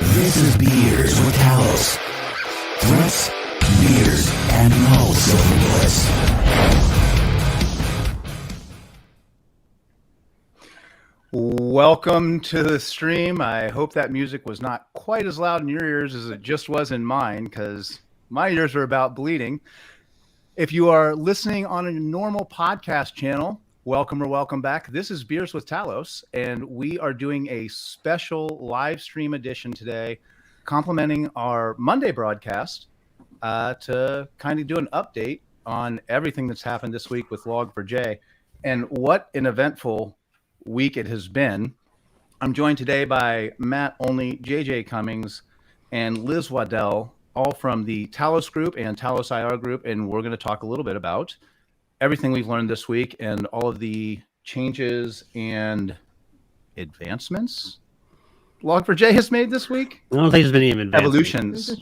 This is Beers with Talos. Threats, beers, and no silver bullets. Welcome to the stream. I hope that music was not quite as loud in your ears as it just was in mine, because my ears are about bleeding. If you are listening on a normal podcast channel, welcome or welcome back. This is Beers with Talos, and we are doing a special live stream edition today, complementing our Monday broadcast to kind of do an update on everything that's happened this week with Log4j. And what an eventful week it has been. I'm joined today by Matt Only, JJ Cummings, and Liz Waddell, all from the Talos group and Talos IR group, and we're going to talk a little bit about everything we've learned this week and all of the changes and advancements Log4j has made this week. I don't think there's been any evolutions.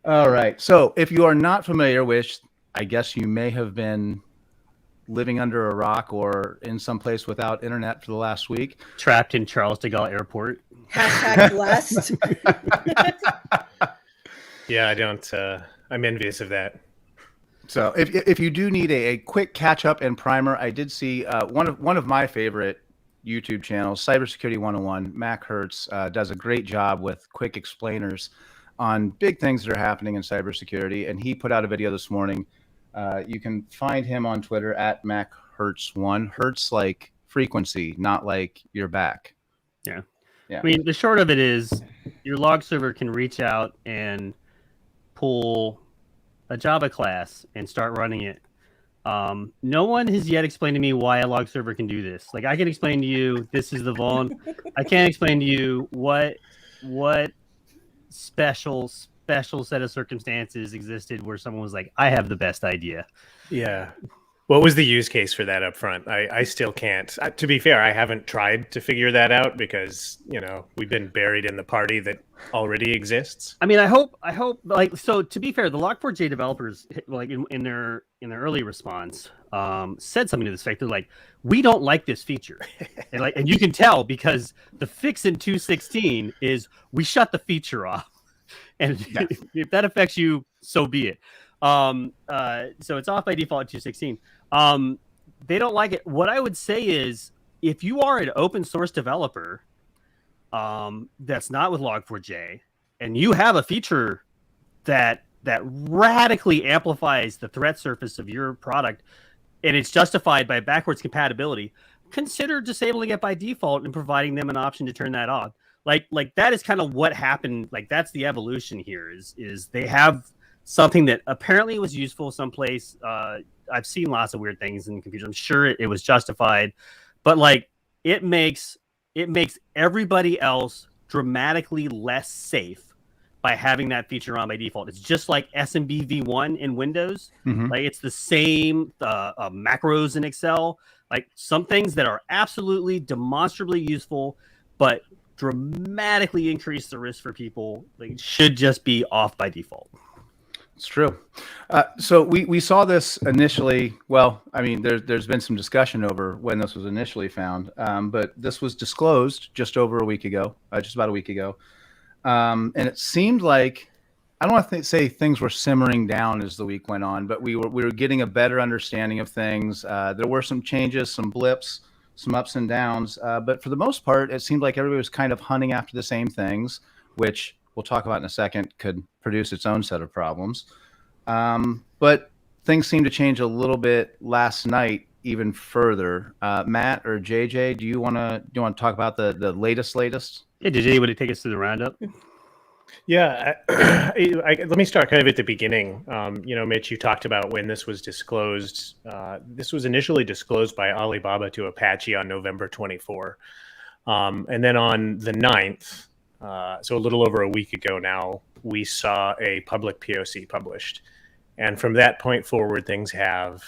All right. So if you are not familiar, which I guess you may have been living under a rock or in some place without internet for the last week. Trapped in Charles de Gaulle Airport. Hashtag blessed. Yeah, I don't. I'm envious of that. So if you do need a quick catch up and primer, I did see one of my favorite YouTube channels, Cybersecurity 101. Mac Hertz does a great job with quick explainers on big things that are happening in cybersecurity, and he put out a video this morning. You can find him on Twitter at MacHertz1. Hertz like frequency, not like your back. Yeah. Yeah. I mean, the short of it is your log server can reach out and pull a Java class and start running it. No one has yet explained to me why a log server can do this. Like, I can explain to you, this is the vuln. I can't explain to you what special set of circumstances existed where someone was like, I have the best idea. Yeah. What was the use case for that up front? I still can't. To be fair, I haven't tried to figure that out because, we've been buried in the party that already exists. I mean, I hope like, so to be fair, the Log4j developers, like in their early response, said something to this effect. They're like, we don't like this feature. and you can tell because the fix in 2.16 is we shut the feature off. And if that affects you, so be it. So it's off by default at 2.16. They don't like it. What I would say is, if you are an open source developer that's not with Log4j, and you have a feature that radically amplifies the threat surface of your product, and it's justified by backwards compatibility, consider disabling it by default and providing them an option to turn that off. Like that is kind of what happened. Like, that's the evolution here is they have something that apparently was useful someplace. I've seen lots of weird things in computers. I'm sure it was justified, but like it makes everybody else dramatically less safe by having that feature on by default. It's just like SMB v1 in Windows. Mm-hmm. Like, it's the same macros in Excel. Like, some things that are absolutely demonstrably useful, but dramatically increase the risk for people, like, should just be off by default. It's true. So we saw this initially. Well, I mean, there's been some discussion over when this was initially found, but this was disclosed just about a week ago. And it seemed like, I don't want to say things were simmering down as the week went on, but we were getting a better understanding of things. There were some changes, some blips, some ups and downs, but for the most part, it seemed like everybody was kind of hunting after the same things, which we'll talk about in a second, could produce its own set of problems. But things seemed to change a little bit last night, even further. Matt or JJ, do you want to talk about the latest? Yeah, did anybody take us to the roundup? Yeah, let me start kind of at the beginning. Mitch, you talked about when this was disclosed. This was initially disclosed by Alibaba to Apache on November 24. And then on the 9th, so a little over a week ago now, we saw a public POC published. And from that point forward, things have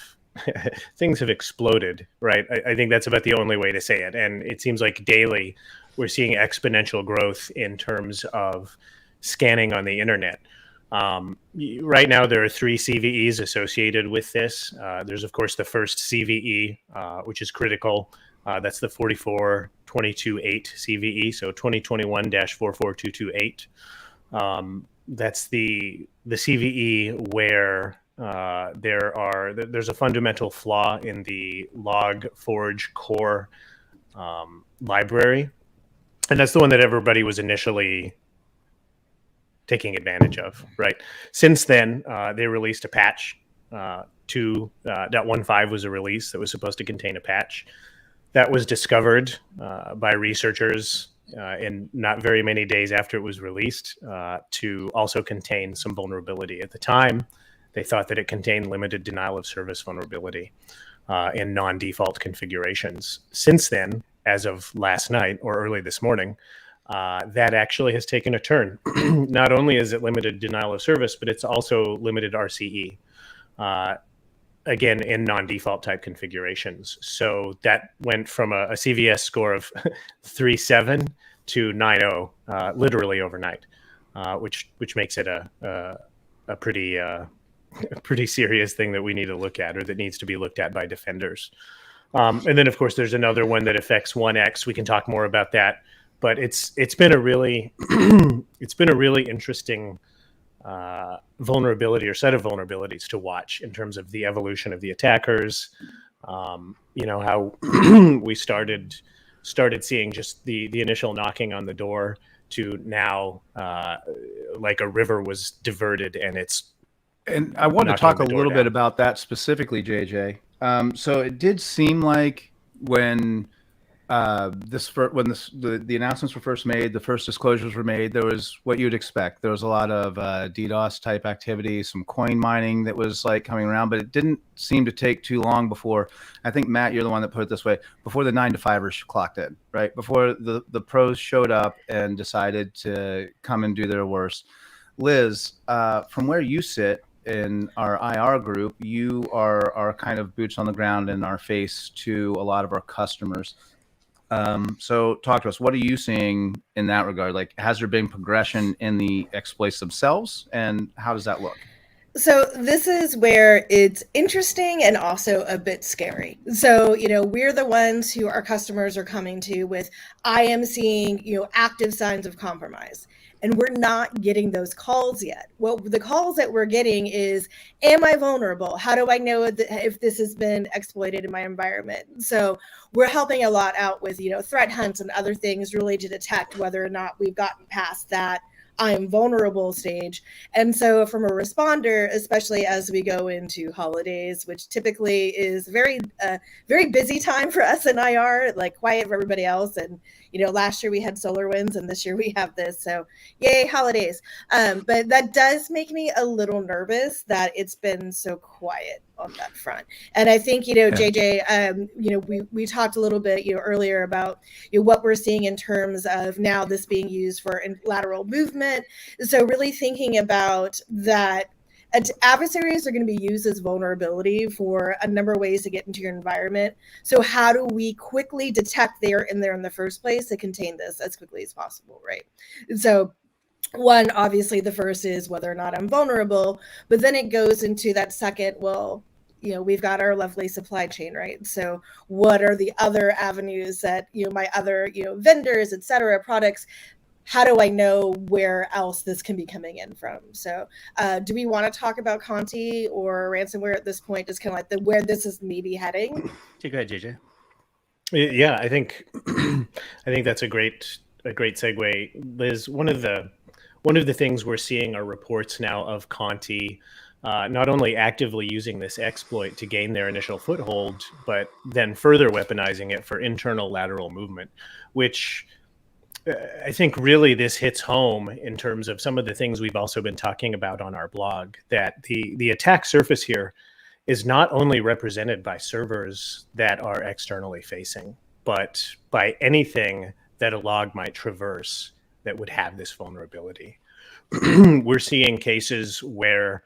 exploded, right? I think that's about the only way to say it. And it seems like daily we're seeing exponential growth in terms of scanning on the internet. Right now, there are 3 CVEs associated with this. There's, of course, the first CVE, which is critical. That's the 44 22.8 CVE, so 2021-44228. That's the CVE where there's a fundamental flaw in the Log4j core library, and that's the one that everybody was initially taking advantage of, right? Since then, they released a patch. 2.15 was a release that was supposed to contain a patch that was discovered by researchers in not very many days after it was released to also contain some vulnerability. At the time, they thought that it contained limited denial of service vulnerability in non-default configurations. Since then, as of last night or early this morning, that actually has taken a turn. Not only is it limited denial of service, but it's also limited RCE. Again, in non-default type configurations. So that went from a CVS score of 3.7 to 9.0 literally overnight, which makes it a pretty serious thing that we need to look at, or that needs to be looked at by defenders. And then, of course, there's another one that affects 1X. We can talk more about that, but it's been a really interesting vulnerability or set of vulnerabilities to watch in terms of the evolution of the attackers. How we started seeing just the initial knocking on the door to now like a river was diverted and it's. And I want to talk a little bit about that specifically, JJ. So it did seem like when the announcements were first made, the first disclosures were made, there was what you'd expect. There was a lot of DDoS type activity, some coin mining that was like coming around, but it didn't seem to take too long before. I think, Matt, you're the one that put it this way, before the 9-to-5ers clocked in, right? Before the pros showed up and decided to come and do their worst. Liz, from where you sit in our IR group, you are our kind of boots on the ground and our face to a lot of our customers. So talk to us. What are you seeing in that regard? Like, has there been progression in the exploits themselves, and how does that look? So this is where it's interesting and also a bit scary. So, we're the ones who our customers are coming to with, I am seeing, active signs of compromise. And we're not getting those calls yet. Well, the calls that we're getting is, am I vulnerable? How do I know if this has been exploited in my environment? So we're helping a lot out with, threat hunts and other things really to detect whether or not we've gotten past that I'm vulnerable stage. And so from a responder, especially as we go into holidays, which typically is very busy time for us in IR, like quiet for everybody else. And, last year we had SolarWinds and this year we have this. So yay, holidays. But that does make me a little nervous that it's been so quiet on that front. And I think, JJ, we talked a little bit, earlier about what we're seeing in terms of now this being used for lateral movement. So really thinking about that, adversaries are going to be used as vulnerability for a number of ways to get into your environment. So how do we quickly detect they're in there in the first place to contain this as quickly as possible, right? So one, obviously the first is whether or not I'm vulnerable, but then it goes into that second, well, we've got our lovely supply chain, right? So what are the other avenues that, my other, vendors, et cetera, products, how do I know where else this can be coming in from? So do we want to talk about Conti or ransomware at this point, just kind of like where this is maybe heading? Go ahead, JJ. Yeah, I think that's a great segue. Liz, one of the things we're seeing are reports now of Conti not only actively using this exploit to gain their initial foothold, but then further weaponizing it for internal lateral movement, which I think really this hits home in terms of some of the things we've also been talking about on our blog, that the attack surface here is not only represented by servers that are externally facing, but by anything that a log might traverse that would have this vulnerability. We're seeing cases where,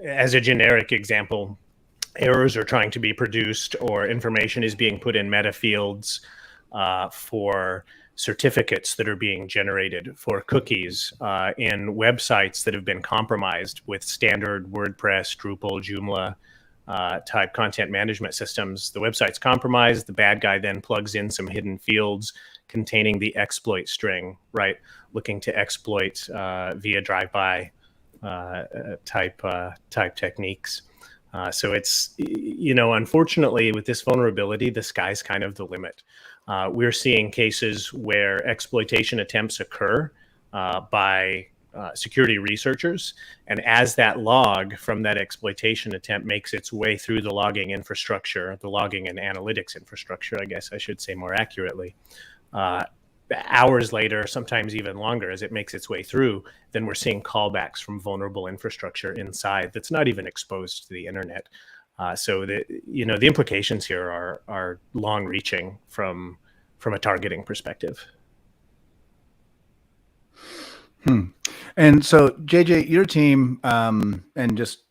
as a generic example, errors are trying to be produced or information is being put in meta fields for certificates that are being generated, for cookies in websites that have been compromised with standard WordPress, Drupal, Joomla type content management systems. The website's compromised. The bad guy then plugs in some hidden fields containing the exploit string, right? Looking to exploit via drive-by type techniques. So it's, unfortunately, with this vulnerability, the sky's kind of the limit. We're seeing cases where exploitation attempts occur by security researchers. And as that log from that exploitation attempt makes its way through the logging infrastructure, the logging and analytics infrastructure, I guess I should say more accurately, hours later, sometimes even longer, as it makes its way through, then we're seeing callbacks from vulnerable infrastructure inside that's not even exposed to the internet. So the implications here are long-reaching from a targeting perspective. And so, JJ, your team, and just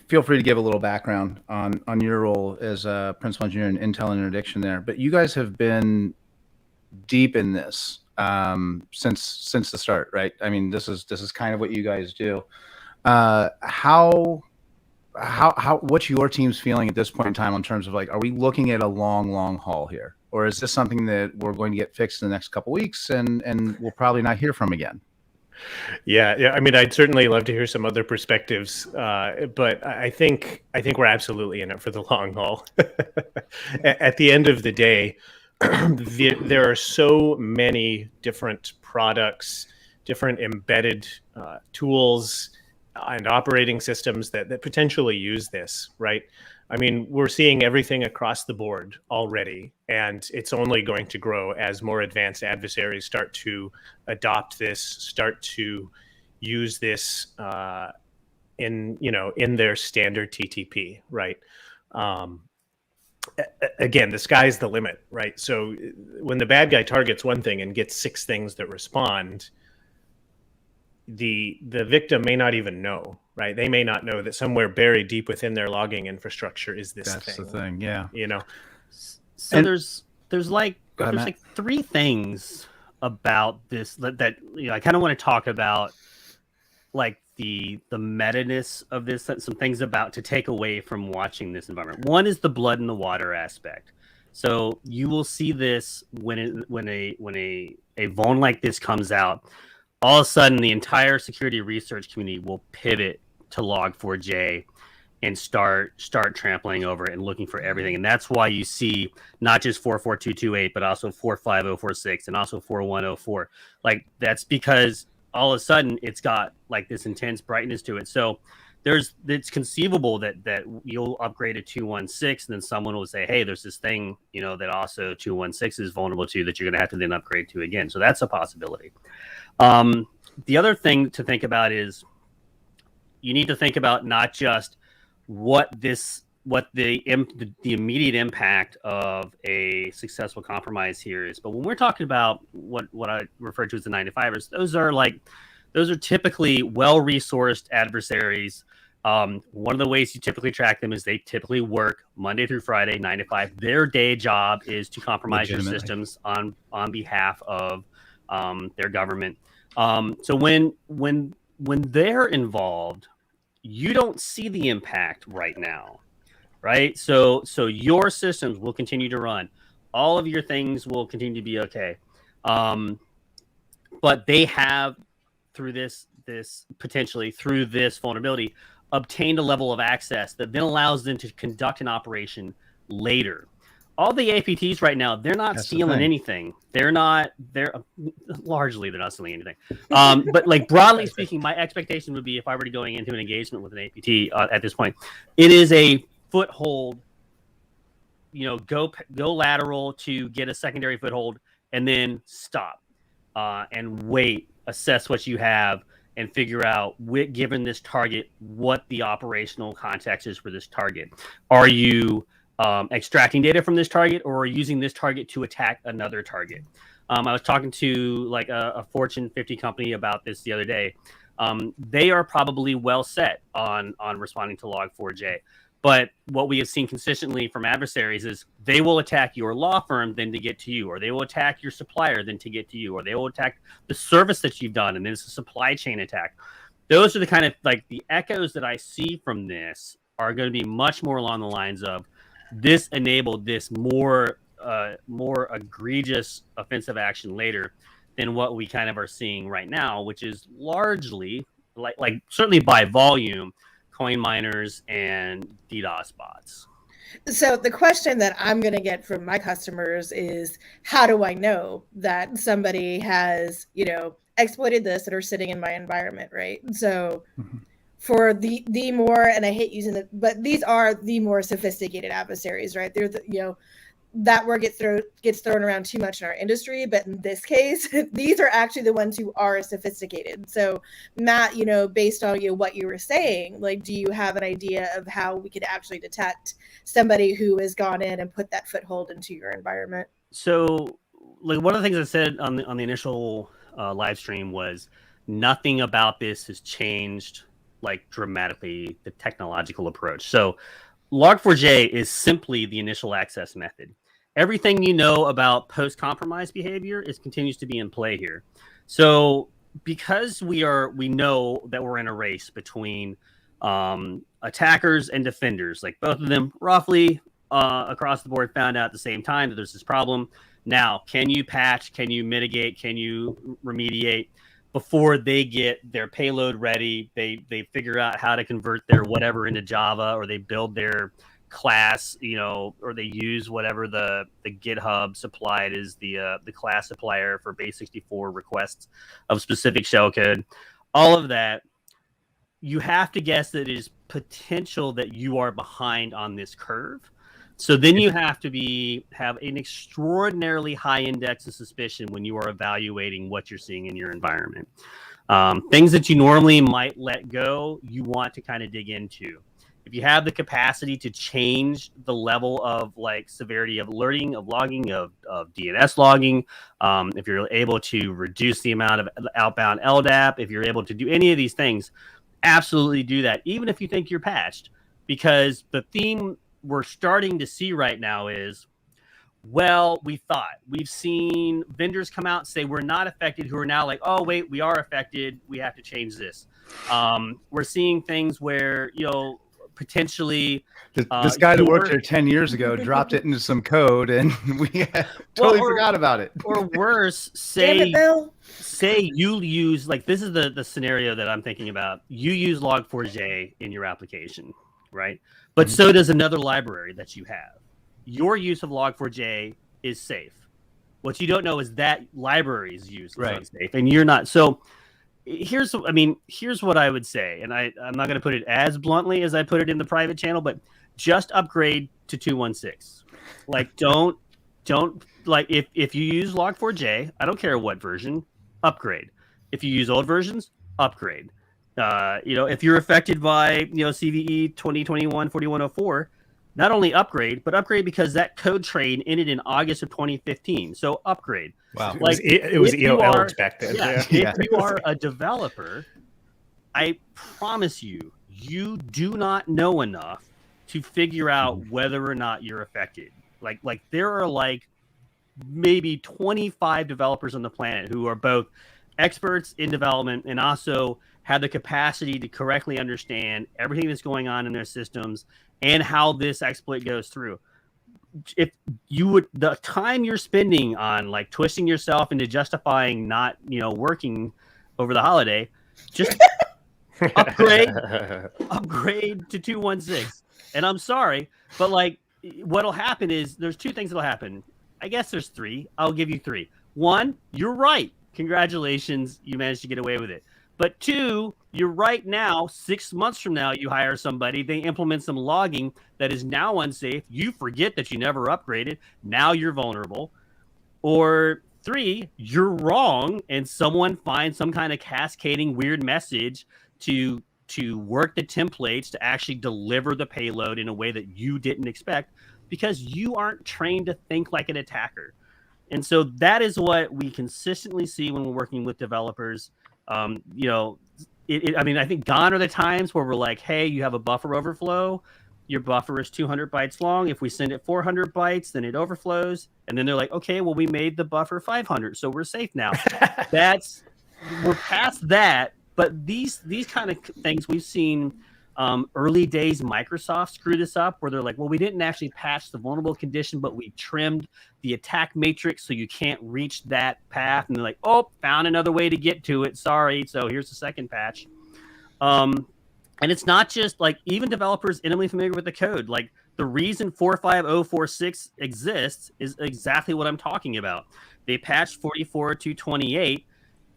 feel free to give a little background on your role as a principal engineer in Intel and interdiction there. But you guys have been deep in this since the start, right? I mean, this is kind of what you guys do. How what's your team's feeling at this point in time in terms of, like, are we looking at a long haul here, or is this something that we're going to get fixed in the next couple of weeks and we'll probably not hear from again? Yeah. I mean, I'd certainly love to hear some other perspectives, but I think we're absolutely in it for the long haul. At the end of the day, there are so many different products, different embedded tools and operating systems that potentially use this, right? I mean, we're seeing everything across the board already, and it's only going to grow as more advanced adversaries start to adopt this, start to use this in their standard TTP, right? Again, the sky's the limit, right? So when the bad guy targets one thing and gets 6 things that respond, the victim may not even know, right? They may not know that somewhere buried deep within their logging infrastructure is this thing. That's the thing, yeah. So there's 3 things about this that I kind of want to talk about, like the meta-ness of this, some things about to take away from watching this environment. One is the blood in the water aspect. So you will see this when a vuln like this comes out. All of a sudden, the entire security research community will pivot to Log4j and start trampling over it and looking for everything. And that's why you see not just 44228, but also 45046 and also 4104. Like, that's because all of a sudden it's got like this intense brightness to it. So it's conceivable that you'll upgrade to 216, and then someone will say, hey, there's this thing, that also 216 is vulnerable to, that you're going to have to then upgrade to again. So that's a possibility. The other thing to think about is you need to think about not just what the immediate impact of a successful compromise here is, but when we're talking about what I refer to as the 9-to-5ers, those are typically well-resourced adversaries. One of the ways you typically track them is they typically work Monday through Friday, 9 to 5. Their day job is to compromise your systems on behalf of their government. So when they're involved, you don't see the impact right now, right? So your systems will continue to run. All of your things will continue to be okay. But they have, through this potentially through this vulnerability, obtained a level of access that then allows them to conduct an operation later. All the APTs right now, they're not stealing anything. They're largely not stealing anything. But like, broadly speaking, my expectation would be, if I were to going into an engagement with an APT at this point, it is a foothold, go lateral to get a secondary foothold and then stop and wait, assess what you have, and figure out, given this target, what the operational context is for this target. Are you extracting data from this target, or are you using this target to attack another target? I was talking to like a Fortune 50 company about this the other day. They are probably well set on responding to Log4j. But what we have seen consistently from adversaries is they will attack your law firm then to get to you, or they will attack your supplier then to get to you, or they will attack the service that you've done, and then it's a supply chain attack. Those are the kind of like the echoes that I see from this are going to be much more along the lines of this enabled this more egregious offensive action later than what we kind of are seeing right now, which is largely like certainly by volume, coin miners and DDoS bots. So the question that I'm going to get from my customers is, how do I know that somebody has, exploited this and are sitting in my environment, right? So for the more, and I hate using it, but these are the more sophisticated adversaries, right? They're that word gets thrown around too much in our industry, but in this case, these are actually the ones who are sophisticated. So, Matt, based on what you were saying, like, do you have an idea of how we could actually detect somebody who has gone in and put that foothold into your environment? So, like, one of the things I said on the initial live stream was nothing about this has changed like dramatically the technological approach. So, Log4j is simply the initial access method. Everything you know about post-compromise behavior continues to be in play here. So because we know that we're in a race between attackers and defenders, like both of them roughly across the board found out at the same time that there's this problem. Now, can you patch? Can you mitigate? Can you remediate? Before they get their payload ready, they figure out how to convert their whatever into Java, or they build their class, or they use whatever the GitHub supplied is the class supplier for base64 requests of specific shellcode. All of that, you have to guess that it is potential that you are behind on this curve. So then you have to have an extraordinarily high index of suspicion when you are evaluating what you're seeing in your environment. Things that you normally might let go, you want to kind of dig into. If you have the capacity to change the level of like severity of alerting, of logging, of DNS logging, if you're able to reduce the amount of outbound LDAP, if you're able to do any of these things, absolutely do that, even if you think you're patched, because the theme we're starting to see right now is, well, we've seen vendors come out and say we're not affected, who are now like, oh wait, we are affected, we have to change this. We're seeing things where potentially this guy that worked here 10 years ago dropped it into some code and we totally forgot about it. Or worse, Damn it, Bill. say you use, like, this is the scenario that I'm thinking about. You use Log4j in your application, right? But so does another library that you have. Your use of Log4j is safe. What you don't know is that library's use is unsafe, and you're not. So here's what I would say, and I'm not going to put it as bluntly as I put it in the private channel, but just upgrade to 2.16. Like, don't like, if you use Log4j, I don't care what version, upgrade. If you use old versions, upgrade. If you're affected by CVE 2021-4104, not only upgrade, but upgrade because that code train ended in August of 2015. So upgrade. Wow. Like it was EOLs back then. If you are a developer, I promise you do not know enough to figure out whether or not you're affected. Like there are like maybe 25 developers on the planet who are both experts in development and also have the capacity to correctly understand everything that's going on in their systems and how this exploit goes through. If you would, the time you're spending on like twisting yourself into justifying not, working over the holiday, just upgrade to 2.16. And I'm sorry, but like what'll happen is there's two things that'll happen. I guess there's three. I'll give you three. One, you're right. Congratulations, you managed to get away with it. But two, you're right now, 6 months from now, you hire somebody, they implement some logging that is now unsafe. You forget that you never upgraded. Now you're vulnerable. Or three, you're wrong, and someone finds some kind of cascading weird message to work the templates to actually deliver the payload in a way that you didn't expect because you aren't trained to think like an attacker. And so that is what we consistently see when we're working with developers. I think gone are the times where we're like, hey, you have a buffer overflow. Your buffer is 200 bytes long. If we send it 400 bytes, then it overflows. And then they're like, okay, well, we made the buffer 500, so we're safe now. We're past that. But these kind of things we've seen Early days Microsoft screwed this up where they're like, well, we didn't actually patch the vulnerable condition, but we trimmed the attack matrix so you can't reach that path. And they're like, oh, found another way to get to it. Sorry. So here's the second patch. And it's not just like even developers intimately familiar with the code. Like the reason 45046 exists is exactly what I'm talking about. They patched 44 to 28,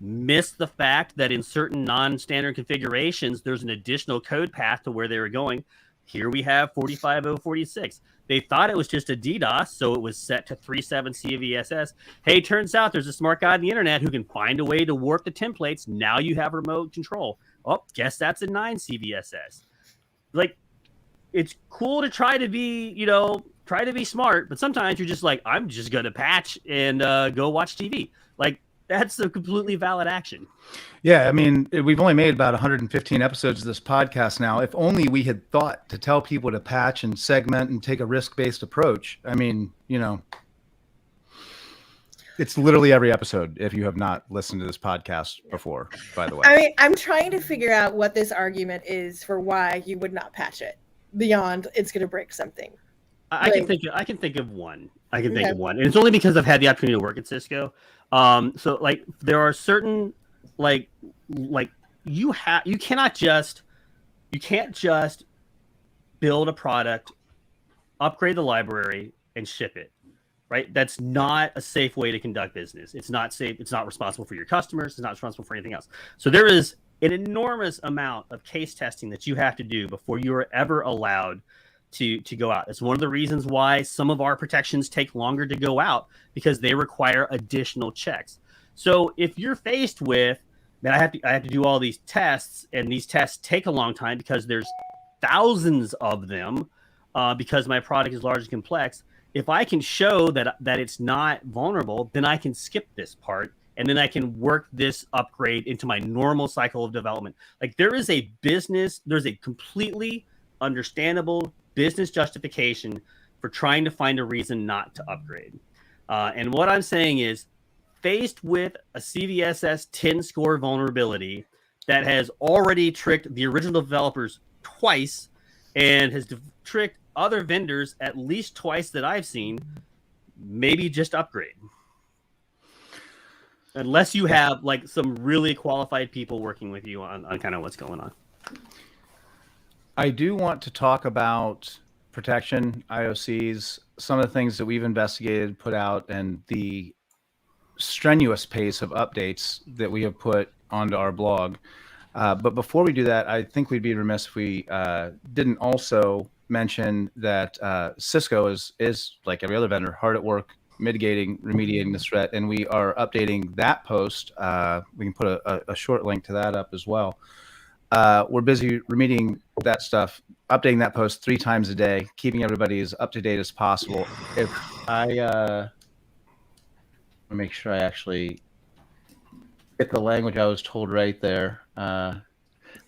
missed the fact that in certain non-standard configurations, there's an additional code path to where they were going. Here we have 45046. They thought it was just a DDoS, so it was set to 37 CVSS. Hey, turns out there's a smart guy on the internet who can find a way to warp the templates. Now you have remote control. Oh, guess that's a 9 CVSS. Like, it's cool to try to be smart, but sometimes you're just like, I'm just going to patch and go watch TV. Like, that's a completely valid action. Yeah, I mean, we've only made about 115 episodes of this podcast now. If only we had thought to tell people to patch and segment and take a risk-based approach. I mean, it's literally every episode if you have not listened to this podcast before, by the way. I mean, I'm trying to figure out what this argument is for why you would not patch it beyond it's going to break something. I can think of one. And it's only because I've had the opportunity to work at Cisco. So like there are certain you can't just build a product, upgrade the library, and ship it. Right? That's not a safe way to conduct business. It's not safe. It's not responsible for your customers. It's not responsible for anything else. So there is an enormous amount of case testing that you have to do before you are ever allowed to go out. It's one of the reasons why some of our protections take longer to go out, because they require additional checks. So if you're faced with, man, I have to do all these tests, and these tests take a long time because there's thousands of them, because my product is large and complex. If I can show that it's not vulnerable, then I can skip this part, and then I can work this upgrade into my normal cycle of development. Like there's a completely understandable business justification for trying to find a reason not to upgrade. And what I'm saying is, faced with a CVSS 10 score vulnerability that has already tricked the original developers twice and has tricked other vendors at least twice that I've seen, maybe just upgrade. Unless you have like some really qualified people working with you on kind of what's going on. I do want to talk about protection, IOCs, some of the things that we've investigated, put out, and the strenuous pace of updates that we have put onto our blog. But before we do that, I think we'd be remiss if we didn't also mention that Cisco is like every other vendor, hard at work mitigating, remediating this threat, and we are updating that post. We can put a short link to that up as well. We're busy remediating that stuff, updating that post 3 times a day, keeping everybody as up to date as possible. If I make sure I actually get the language I was told right there.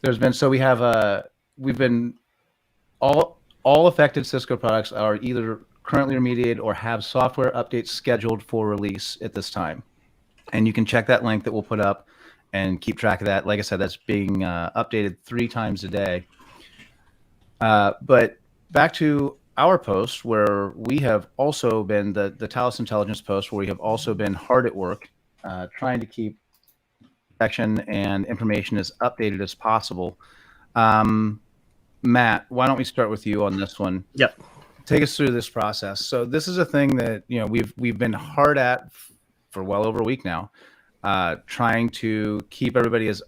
We've been all affected Cisco products are either currently remediated or have software updates scheduled for release at this time. And you can check that link that we'll put up and keep track of that. Like I said, that's being updated 3 times a day. But back to our post, where we have also been the Talos Intelligence post, where we have also been hard at work trying to keep protection and information as updated as possible. Matt, why don't we start with you on this one? Yep. Take us through this process. So this is a thing that we've been hard at for well over a week now, trying to keep everybody as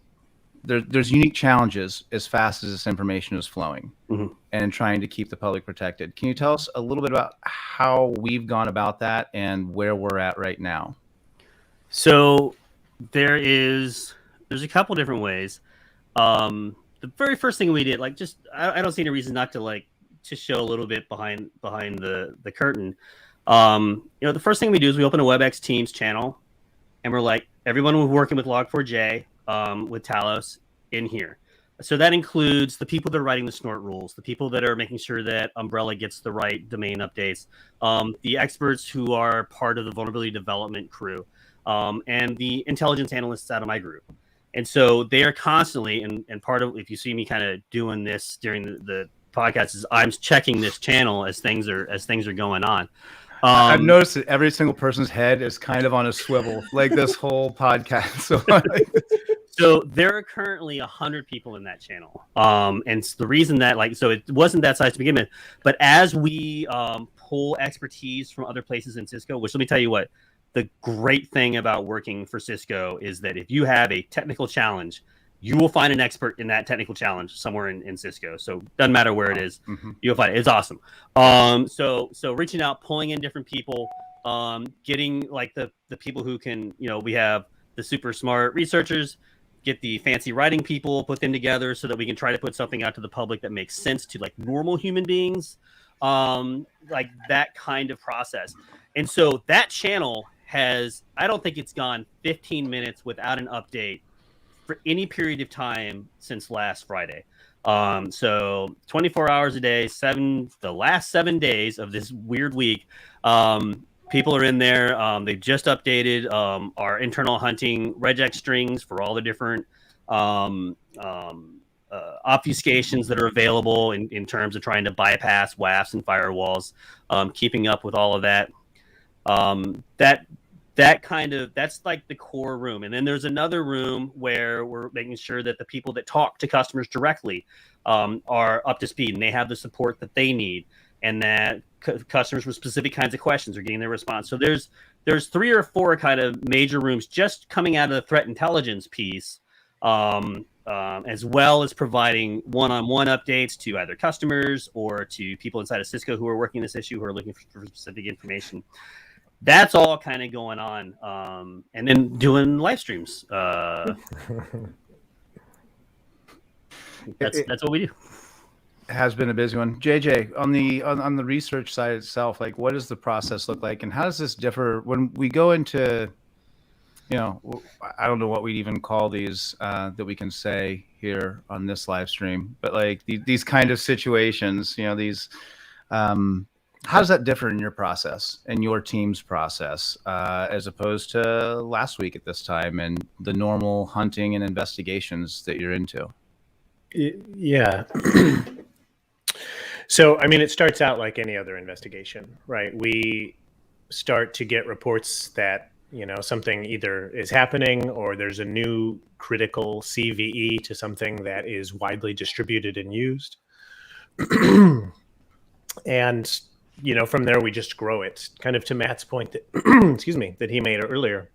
there's unique challenges as fast as this information is flowing, and trying to keep the public protected. Can you tell us a little bit about how we've gone about that and where we're at right now? So there's a couple different ways. The very first thing we did, I don't see any reason not to to show a little bit behind the curtain. The first thing we do is we open a WebEx Teams channel, and we're like, everyone who's working with Log4j, with Talos in here. So that includes the people that are writing the snort rules, the people that are making sure that Umbrella gets the right domain updates, the experts who are part of the vulnerability development crew, and the intelligence analysts out of my group. And so they are constantly, and part of, if you see me kind of doing this during the podcast, is I'm checking this channel as things are going on. I've noticed that every single person's head is kind of on a swivel, like this whole podcast. So there are currently 100 people in that channel. And the reason that, like, so it wasn't that size to begin with, but as we pull expertise from other places in Cisco, which, let me tell you what, the great thing about working for Cisco is that if you have a technical challenge, you will find an expert in that technical challenge somewhere in Cisco. So doesn't matter where it is, you'll find it. It's awesome. So reaching out, pulling in different people, getting like the people who can, we have the super smart researchers, get the fancy writing people, put them together so that we can try to put something out to the public that makes sense to like normal human beings, like that kind of process. And so that channel I don't think it's gone 15 minutes without an update for any period of time since last Friday. So 24 hours a day, the last 7 days of this weird week, people are in there. They've just updated our internal hunting regex strings for all the different obfuscations that are available in terms of trying to bypass WAFs and firewalls, keeping up with all of that. That's like the core room. And then there's another room where we're making sure that the people that talk to customers directly are up to speed and they have the support that they need, and that customers with specific kinds of questions are getting their response. So there's 3 or 4 kind of major rooms just coming out of the threat intelligence piece, as well as providing one-on-one updates to either customers or to people inside of Cisco who are working this issue, who are looking for specific information. That's all kind of going on, and then doing live streams. That's what we do. It has been a busy one. JJ, on the research side itself, like, what does the process look like, and how does this differ when we go into, I don't know what we'd even call these that we can say here on this live stream, but like these kind of situations, these. How does that differ in your process and your team's process as opposed to last week at this time and the normal hunting and investigations that you're into? Yeah. So, I mean, it starts out like any other investigation, right? We start to get reports that, something either is happening or there's a new critical CVE to something that is widely distributed and used. And from there, we just grow it. Kind of to Matt's point that, that he made earlier.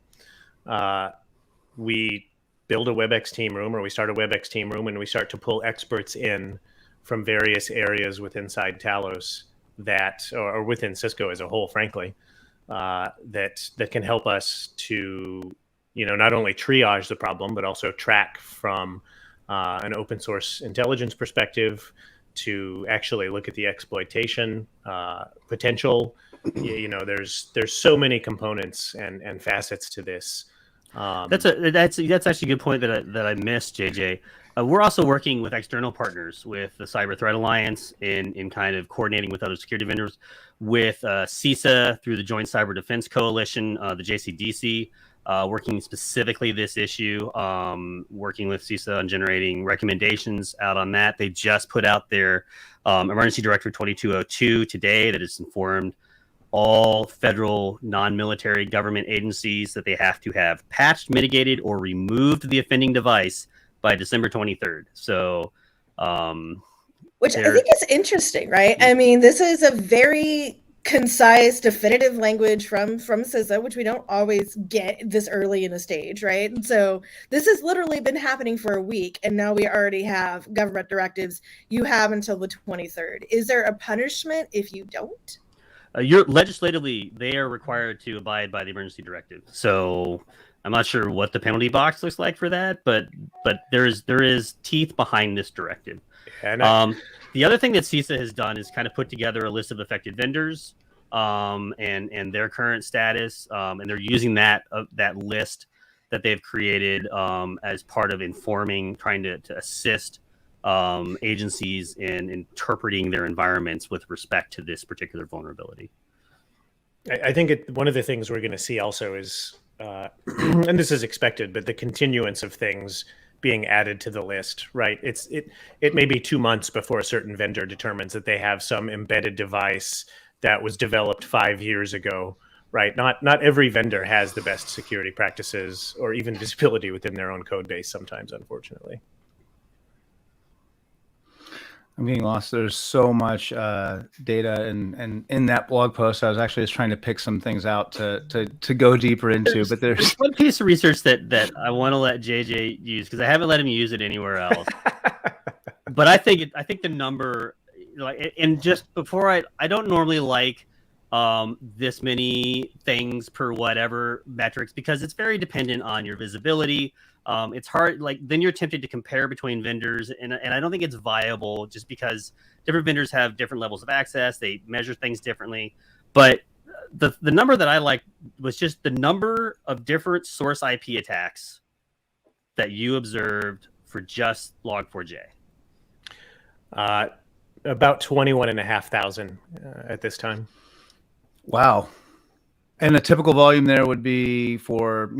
We build a WebEx team room, or we start a WebEx team room, and we start to pull experts in from various areas inside Talos or within Cisco as a whole, frankly, that can help us to, not only triage the problem, but also track from an open source intelligence perspective, to actually look at the exploitation potential. There's so many components and facets to this. That's actually a good point that I missed, JJ. We're also working with external partners, with the Cyber Threat Alliance in kind of coordinating with other security vendors, with CISA through the Joint Cyber Defense Coalition, the JCDC, working specifically this issue, working with CISA on generating recommendations out on that. They just put out their Emergency Directive 2202 today that has informed all federal non-military government agencies that they have to have patched, mitigated, or removed the offending device by December 23rd. So, which I think is interesting, right? I mean, this is a very concise, definitive language from CISA, which we don't always get this early in a stage, right? And so this has literally been happening for a week, and now we already have government directives. You have until the 23rd. Is there a punishment if you don't? Legislatively, they are required to abide by the emergency directive. So I'm not sure what the penalty box looks like for that, but there is teeth behind this directive. The other thing that CISA has done is kind of put together a list of affected vendors and their current status, and they're using that list that they've created as part of informing, trying to assist agencies in interpreting their environments with respect to this particular vulnerability. I think one of the things we're going to see also is and this is expected, but the continuance of things being added to the list, right? It may be 2 months before a certain vendor determines that they have some embedded device that was developed 5 years ago, right? Not every vendor has the best security practices or even visibility within their own code base sometimes, unfortunately. I'm getting lost. There's so much data, and in that blog post, I was actually just trying to pick some things out to go deeper into. But there's one piece of research that I want to let JJ use because I haven't let him use it anywhere else. But I think the number, like, and just before I don't normally like this many things per whatever metrics because it's very dependent on your visibility. It's hard, like then you're tempted to compare between vendors, and I don't think it's viable just because different vendors have different levels of access. They measure things differently. But the number that I liked was just the number of different source IP attacks that you observed for just Log4j. About 21,500 at this time. Wow. And a typical volume there would be for,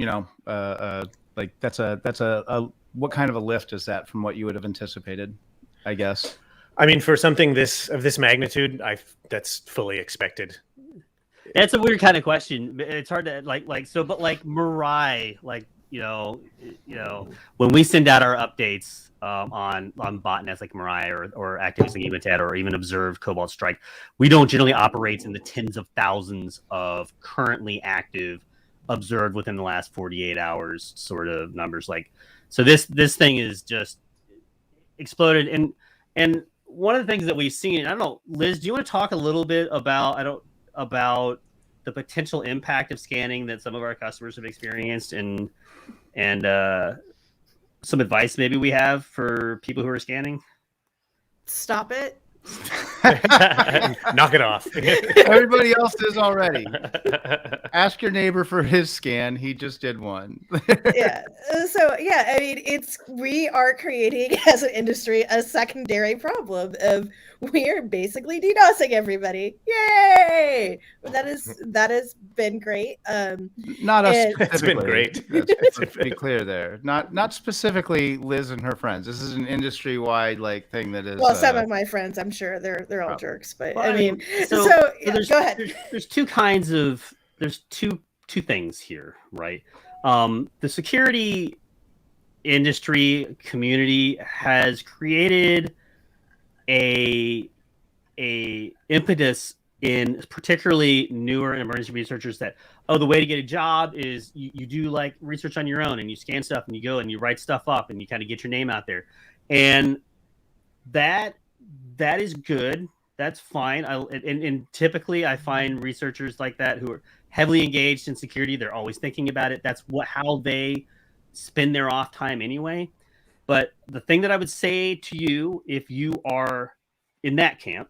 like that's a what kind of a lift is that from what you would have anticipated, I guess? I mean, for something of this magnitude, that's fully expected. It's a weird kind of question. It's hard to like but like Mirai, like when we send out our updates on botnets like Mirai or activities like Emotet or even observed Cobalt Strike, we don't generally operate in the tens of thousands of currently active observed within the last 48 hours sort of numbers. Like, so this thing is just exploded. And one of the things that we've seen, I don't know, Liz, do you want to talk a little bit about the potential impact of scanning that some of our customers have experienced and some advice maybe we have for people who are scanning? Stop it. Knock it off. Everybody else is already. Ask your neighbor for his scan. He just did one. Yeah. So yeah, I mean, we are creating as an industry a secondary problem of we are basically DDoSing everybody. Yay! That has been great. Not us. It's been great. Let's be clear there. Not specifically Liz and her friends. This is an industry-wide like thing that is. Well, some of my friends, I'm sure they're all jerks, but well, I mean, so yeah, there's, go ahead. There's two kinds of two things here, right? The security industry community has created a impetus in particularly newer and emerging researchers that, the way to get a job is you do like research on your own and you scan stuff and you go and you write stuff up and you kind of get your name out there. And that is good. That's fine. And typically I find researchers like that who are heavily engaged in security. They're always thinking about it. That's how they spend their off time anyway. But the thing that I would say to you, if you are in that camp,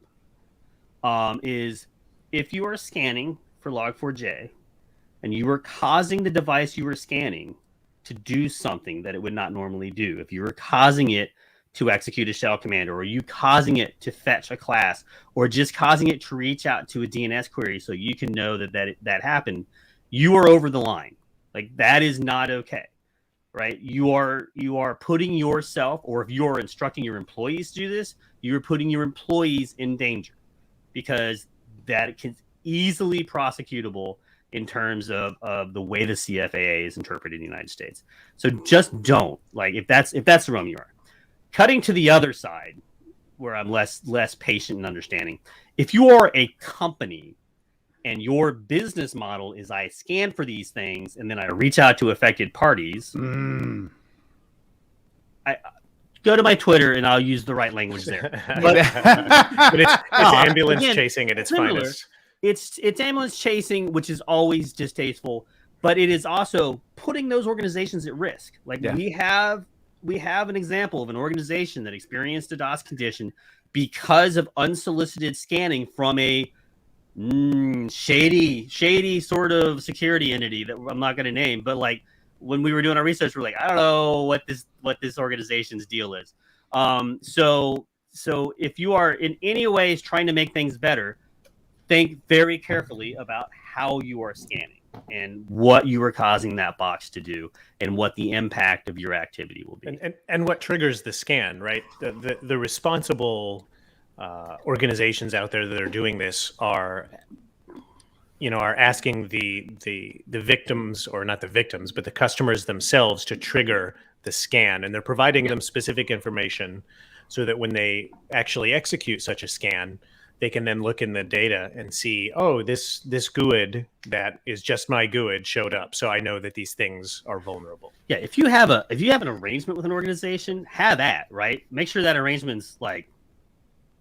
is if you are scanning for Log4j and you were causing the device you were scanning to do something that it would not normally do, if you were causing it to execute a shell command, or are you causing it to fetch a class, or just causing it to reach out to a DNS query so you can know that happened, you are over the line. Like, that is not okay, right? You are putting yourself, or if you're instructing your employees to do this, you're putting your employees in danger, because that can easily prosecutable in terms of the way the CFAA is interpreted in the United States. So just don't, like, if that's the realm you are. Cutting to the other side, where I'm less patient and understanding. If you are a company and your business model is I scan for these things and then I reach out to affected parties, I go to my Twitter and I'll use the right language there. But it's ambulance chasing at its similar. finest. It's ambulance chasing, which is always distasteful, but it is also putting those organizations at risk. Like, we have an example of an organization that experienced a DOS condition because of unsolicited scanning from a shady sort of security entity that I'm not going to name. But like, when we were doing our research, we're like, I don't know what this organization's deal is. So if you are in any ways trying to make things better, think very carefully about how you are scanning. what you are causing that box to do and what the impact of your activity will be. And what triggers the scan, right? The responsible organizations out there that are doing this are asking the victims, or not the victims, but the customers themselves, to trigger the scan, and they're providing them specific information so that when they actually execute such a scan, they can then look in the data and see, oh, this GUID that is just my GUID showed up, so I know that these things are vulnerable. Yeah, if you have an arrangement with an organization, have that, right? Make sure that arrangement's like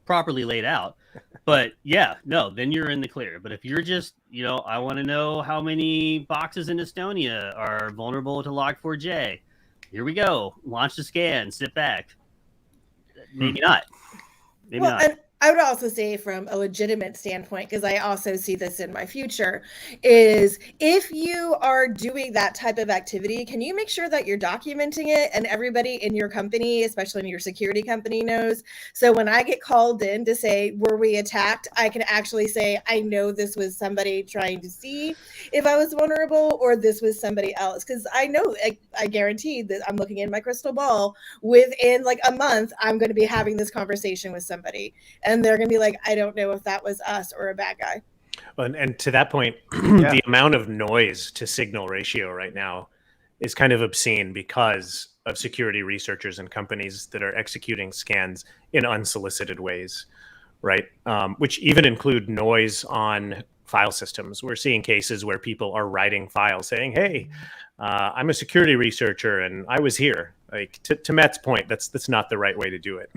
properly laid out. But yeah, no, then you're in the clear. But if you're just, I want to know how many boxes in Estonia are vulnerable to Log4j. Here we go. Launch the scan. Sit back. Maybe not. Maybe not. And I would also say, from a legitimate standpoint, because I also see this in my future, is if you are doing that type of activity, can you make sure that you're documenting it and everybody in your company, especially in your security company, knows? So when I get called in to say, were we attacked, I can actually say, I know this was somebody trying to see if I was vulnerable, or this was somebody else. Because I know, I guarantee that I'm looking in my crystal ball, within like a month, I'm going to be having this conversation with somebody. And they're going to be like, I don't know if that was us or a bad guy. And to that point, the amount of noise to signal ratio right now is kind of obscene because of security researchers and companies that are executing scans in unsolicited ways, right? Which even include noise on file systems. We're seeing cases where people are writing files saying, hey, I'm a security researcher and I was here. Like, to Matt's point, that's not the right way to do it.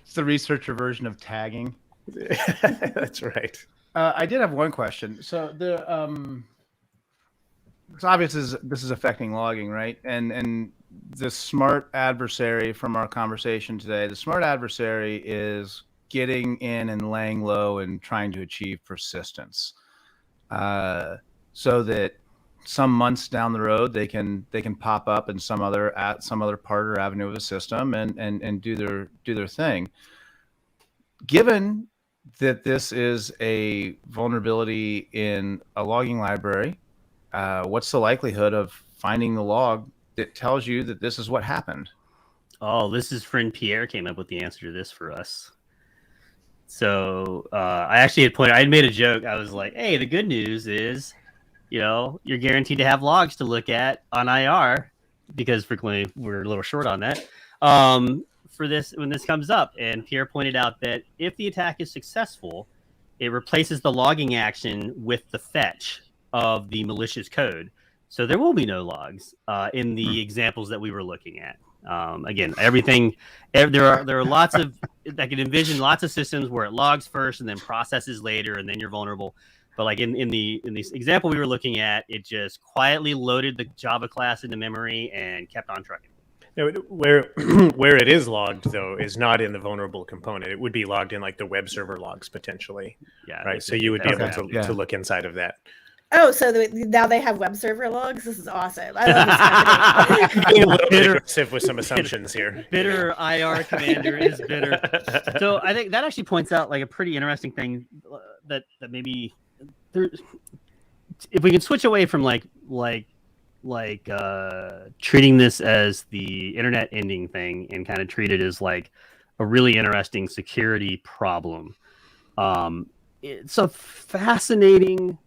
It's the researcher version of tagging. That's right. I did have one question. So it's obvious this is affecting logging, right? And the smart adversary from our conversation today, the smart adversary is getting in and laying low and trying to achieve persistence, so that some months down the road they can pop up in some other part or avenue of the system and do their thing. Given that this is a vulnerability in a logging library, what's the likelihood of finding the log that tells you that this is what happened? Oh, this is friend Pierre came up with the answer to this for us. So I actually I made a joke. I was like, hey, the good news is, you're guaranteed to have logs to look at on IR, because frequently we're a little short on that for this when this comes up. And Pierre pointed out that if the attack is successful, it replaces the logging action with the fetch of the malicious code. So there will be no logs in the examples that we were looking at. Again, there are lots of, I can envision lots of systems where it logs first and then processes later, and then you're vulnerable. But like in the example we were looking at, it just quietly loaded the Java class into memory and kept on trucking. Now, where it is logged, though, is not in the vulnerable component. It would be logged in like the web server logs potentially. Yeah. Right. So you would be able to look inside of that. Oh, so now they have web server logs? This is awesome. I love this company. Being a little bit aggressive with some assumptions here. Bitter IR commander is bitter. So I think that actually points out like a pretty interesting thing that maybe there, if we can switch away from treating this as the internet ending thing and kind of treat it as like a really interesting security problem. It's a fascinating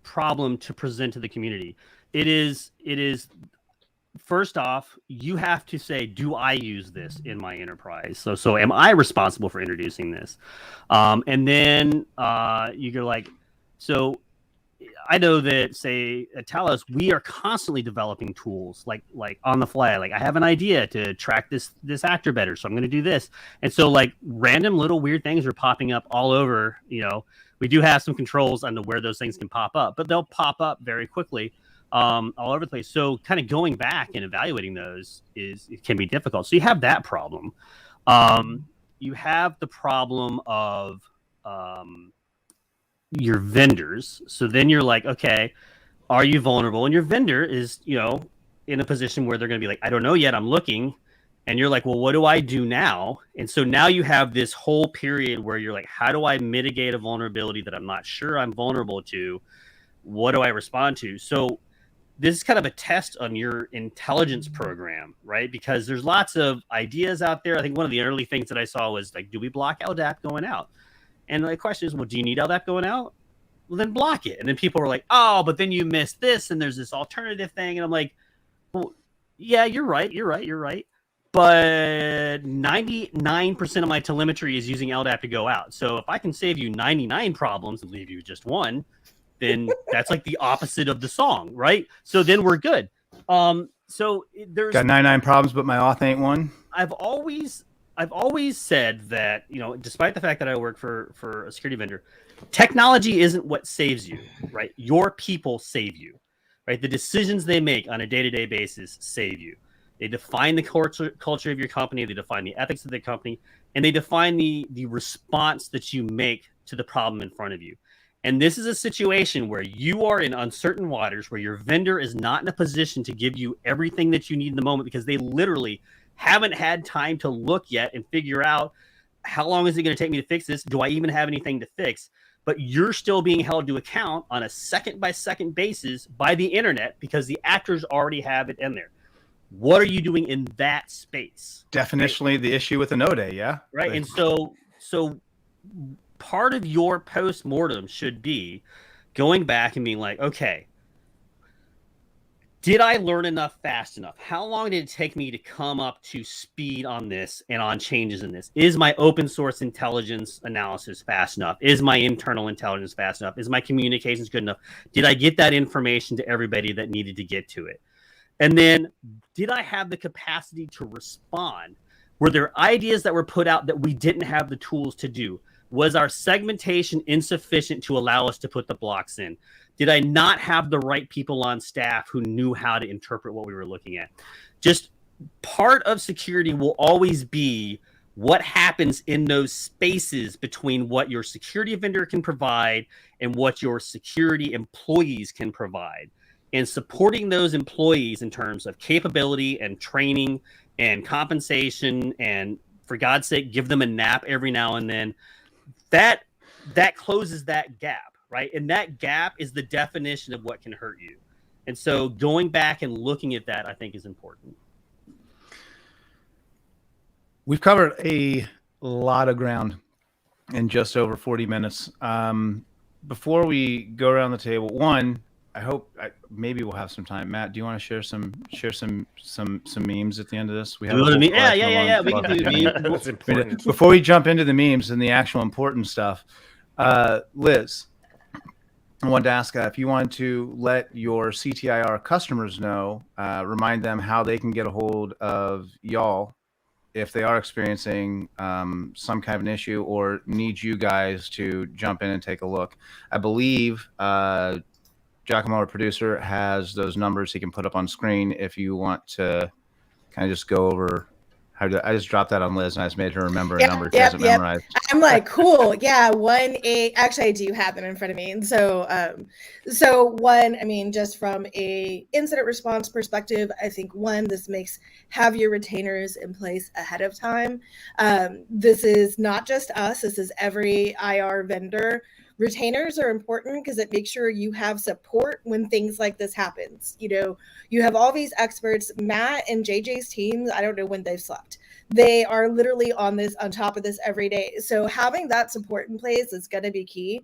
problem to present to the community. It is first off, you have to say, do I use this in my enterprise? So am I responsible for introducing this? And then you go like, so I know that, say, at Talos, we are constantly developing tools like on the fly. Like, I have an idea to track this actor better, so I'm going to do this. And so, like, random little weird things are popping up all over. We do have some controls on where those things can pop up, but they'll pop up very quickly all over the place. So, kind of going back and evaluating those it can be difficult. So you have that problem. You have the problem of your vendors. So then you're like, okay, are you vulnerable? And your vendor is, in a position where they're going to be like, I don't know yet, I'm looking. And you're like, well, what do I do now? And so now you have this whole period where you're like, how do I mitigate a vulnerability that I'm not sure I'm vulnerable to? What do I respond to? So this is kind of a test on your intelligence program, right? Because there's lots of ideas out there. I think one of the early things that I saw was like, do we block LDAP going out? And the question is, well, do you need LDAP going out? Well, then block it. And then people were like, oh, but then you missed this, and there's this alternative thing. And I'm like, well, yeah, you're right. But 99% of my telemetry is using LDAP to go out. So if I can save you 99 problems and leave you just one, then that's like the opposite of the song, right? So then we're good. So there's got 99 problems, but my auth ain't one. I've always said that, you know, despite the fact that I work for a security vendor, technology isn't what saves you, right? Your people save you, right? The decisions they make on a day-to-day basis save you. They define the culture of your company. They define the ethics of the company, and they define the response that you make to the problem in front of you. And this is a situation where you are in uncertain waters, where your vendor is not in a position to give you everything that you need in the moment because they literally haven't had time to look yet and figure out how long is it going to take me to fix this? Do I even have anything to fix? But you're still being held to account on a second-by-second basis by the internet because the actors already have it in there. What are you doing in that space? Definitionally the issue with the no day, yeah. Right. And so part of your post-mortem should be going back and being like, okay, did I learn enough fast enough? How long did it take me to come up to speed on this and on changes in this? Is my open source intelligence analysis fast enough? Is my internal intelligence fast enough? Is my communications good enough? Did I get that information to everybody that needed to get to it? And then did I have the capacity to respond? Were there ideas that were put out that we didn't have the tools to do? Was our segmentation insufficient to allow us to put the blocks in? Did I not have the right people on staff who knew how to interpret what we were looking at? Just part of security will always be what happens in those spaces between what your security vendor can provide and what your security employees can provide. And supporting those employees in terms of capability and training and compensation, and for God's sake, give them a nap every now and then. That closes that gap, right? And that gap is the definition of what can hurt you. And so going back and looking at that, I think, is important. We've covered a lot of ground in just over 40 minutes. Before we go around the table, one, I hope maybe we'll have some time. Matt, do you want to share some memes at the end of this? We have yeah. We can do memes. That's important. Before we jump into the memes and the actual important stuff, Liz, I wanted to ask if you wanted to let your CTIR customers know, remind them how they can get a hold of y'all if they are experiencing some kind of an issue or need you guys to jump in and take a look. I believe Giacomo, our producer, has those numbers he can put up on screen if you want to kind of just go over how to. I just dropped that on Liz and I just made her remember a number she hasn't memorized. I'm like, cool. Yeah, 1-8. Actually, I do have it in front of me. And so one, I mean, just from a incident response perspective, I think this makes have your retainers in place ahead of time. This is not just us. This is every IR vendor. Retainers are important because it makes sure you have support when things like this happens. You know, you have all these experts, Matt and JJ's teams. I don't know when they've slept. They are literally on top of this every day. So having that support in place is going to be key.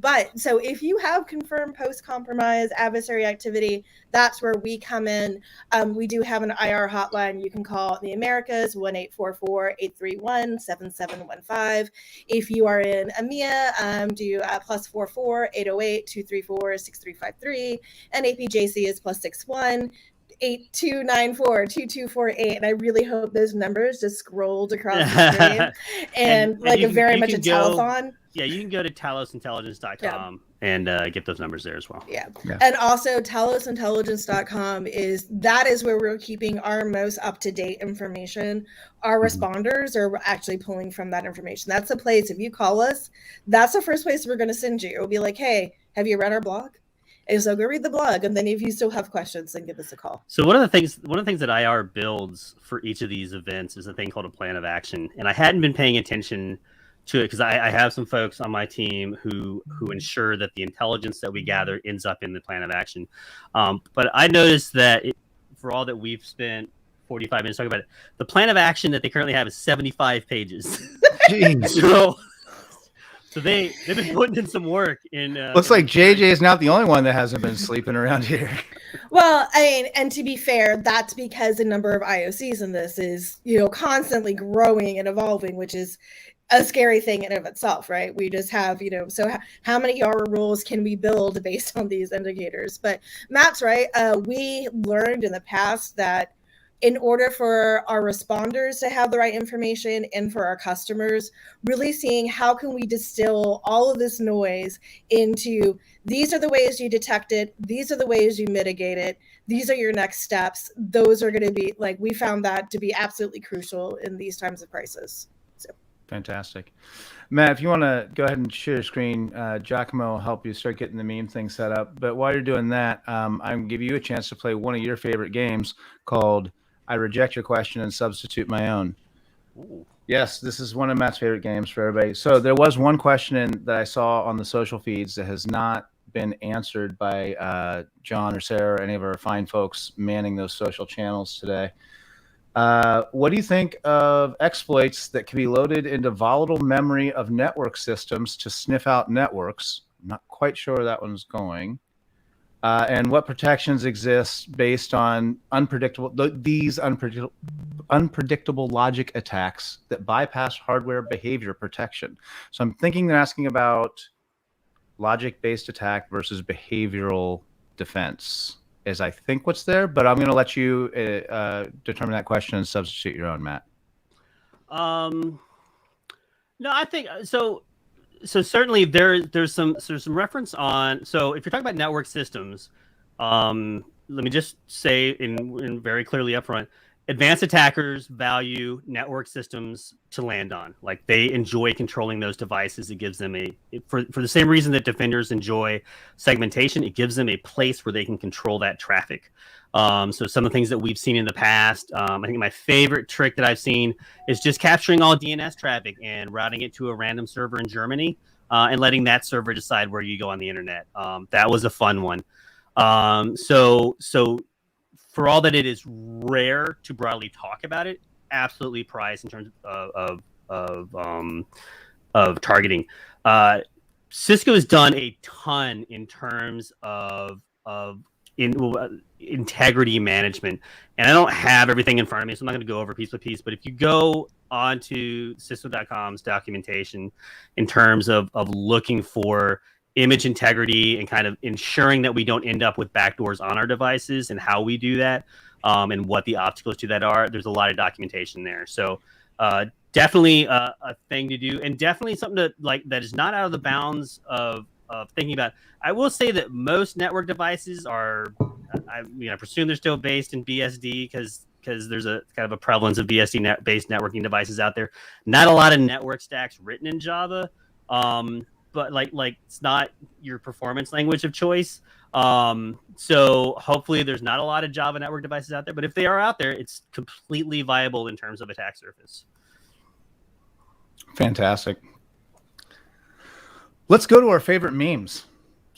But so if you have confirmed post-compromise adversary activity, that's where we come in. We do have an IR hotline. You can call in the Americas, 1-844-831-7715. If you are in EMEA, do +44 808-234-6353. And APJC is +61 8294-2248. And I really hope those numbers just scrolled across the screen and like very much a telethon. Yeah, you can go to talosintelligence.com and get those numbers there as well. Yeah. And also talosintelligence.com is where we're keeping our most up-to-date information. Our responders are actually pulling from that information. That's the place, if you call us, that's the first place we're going to send you. It'll be like, hey, have you read our blog? And so go read the blog, and then if you still have questions, then give us a call. So one of the things that IR builds for each of these events is a thing called a plan of action, and I hadn't been paying attention to it because I have some folks on my team who ensure that the intelligence that we gather ends up in the plan of action. But I noticed that for all that we've spent 45 minutes talking about it, the plan of action that they currently have is 75 pages. Jeez. So they've been putting in some work in. Looks like JJ is not the only one that hasn't been sleeping around here. Well, I mean, and to be fair, that's because the number of IOCs in this is, constantly growing and evolving, which is a scary thing in of itself, right? We just have, so how many YARA rules can we build based on these indicators? But Matt's right. We learned in the past that in order for our responders to have the right information and for our customers, really seeing how can we distill all of this noise into these are the ways you detect it, these are the ways you mitigate it, these are your next steps. Those are going to be we found that to be absolutely crucial in these times of crisis. So. Fantastic. Matt, if you want to go ahead and share your screen, Giacomo will help you start getting the meme thing set up. But while you're doing that, I'm going to give you a chance to play one of your favorite games called I Reject Your Question and Substitute My Own. Ooh. Yes, this is one of Matt's favorite games for everybody. So there was one question that I saw on the social feeds that has not been answered by John or Sarah or any of our fine folks manning those social channels today. What do you think of exploits that can be loaded into volatile memory of network systems to sniff out networks? I'm not quite sure where that one's going. And what protections exist based on unpredictable logic attacks that bypass hardware behavior protection? So I'm thinking they're asking about logic-based attack versus behavioral defense is I think what's there, but I'm going to let you determine that question and substitute your own, Matt. No, I think so. So certainly there's some reference on. So if you're talking about network systems, let me just say in very clearly upfront, advanced attackers value network systems to land on. Like they enjoy controlling those devices. It gives them for the same reason that defenders enjoy segmentation. It gives them a place where they can control that traffic. So some of the things that we've seen in the past, I think my favorite trick that I've seen is just capturing all DNS traffic and routing it to a random server in Germany and letting that server decide where you go on the internet. That was a fun one. So for all that it is rare to broadly talk about it, absolutely prized in terms of targeting. Cisco has done a ton in terms of integrity management, and I don't have everything in front of me, so I'm not going to go over piece by piece. But if you go onto Cisco.com's documentation in terms of looking for image integrity and kind of ensuring that we don't end up with backdoors on our devices and how we do that, and what the obstacles to that are, there's a lot of documentation there. So definitely a thing to do, and definitely something that is not out of the bounds of thinking about. I will say that most network devices are, I presume they're still based in BSD because there's a kind of a prevalence of BSD based networking devices out there. Not a lot of network stacks written in Java, but like it's not your performance language of choice. So hopefully there's not a lot of Java network devices out there, but if they are out there, it's completely viable in terms of attack surface. Fantastic. Let's go to our favorite memes.